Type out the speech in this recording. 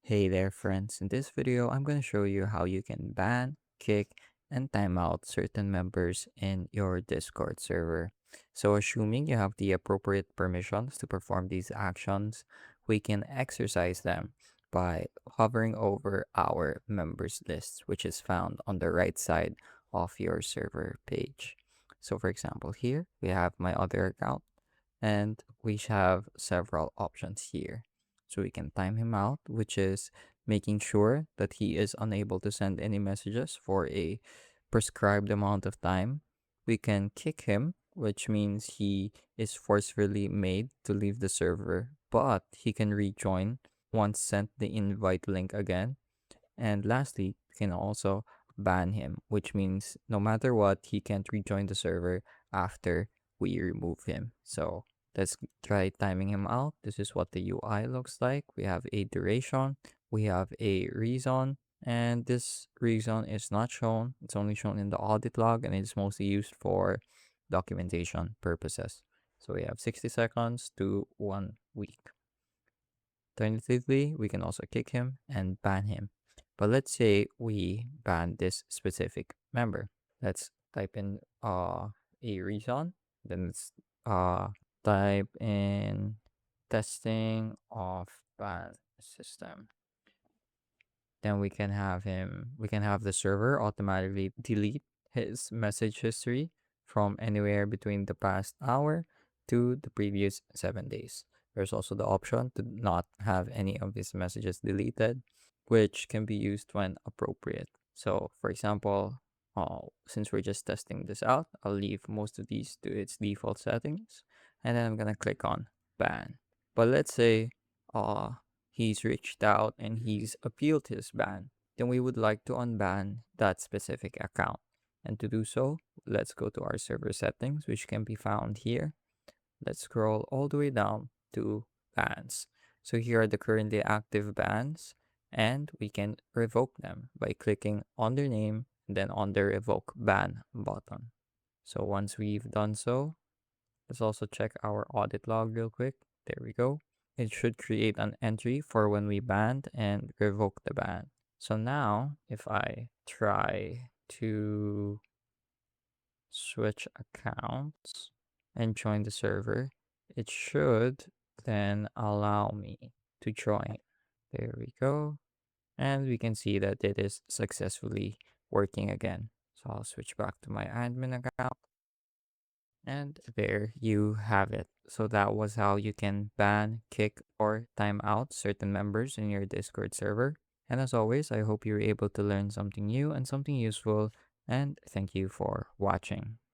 Hey there friends, in this video I'm going to show you how you can ban, kick, and time out certain members in your Discord server. So assuming you have the appropriate permissions to perform these actions, we can exercise them by hovering over our members list, which is found on the right side of your server page. So for example, here we have my other account and we have several options here. So we can time him out, which is making sure that he is unable to send any messages for a prescribed amount of time. We can kick him, which means he is forcefully made to leave the server, but he can rejoin once sent the invite link again. And lastly, we can also ban him, which means no matter what, he can't rejoin the server after we remove him. So let's try timing him out. This is what the UI looks like. We have a duration, we have a reason, and this reason is not shown. It's only shown in the audit log and it's mostly used for documentation purposes. So we have 60 seconds to 1 week. Alternatively, we can also kick him and ban him. But let's say we ban this specific member. Let's type in a reason. Then let's uh type in testing of ban system. Then we can have the server automatically delete his message history from anywhere between the past hour to the previous 7 days. There's also the option to not have any of his messages deleted, which can be used when appropriate. So, for example, since we're just testing this out, I'll leave most of these to its default settings, and then I'm gonna click on ban. But let's say uh, he's reached out and he's appealed his ban, then we would like to unban that specific account. And to do so, let's go to our server settings, which can be found here. Let's scroll all the way down to bans. So here are the currently active bans, and we can revoke them by clicking on their name and then on the revoke ban button. So once we've done so, let's also check our audit log real quick. There we go. It should create an entry for when we banned and revoke the ban. So now if I try to switch accounts and join the server, it should then allow me to join. There we go. And we can see that it is successfully working again. So I'll switch back to my admin account. And there you have it. So that was how you can ban, kick, or time out certain members in your Discord server. And as always, I hope you're able to learn something new and something useful. And thank you for watching.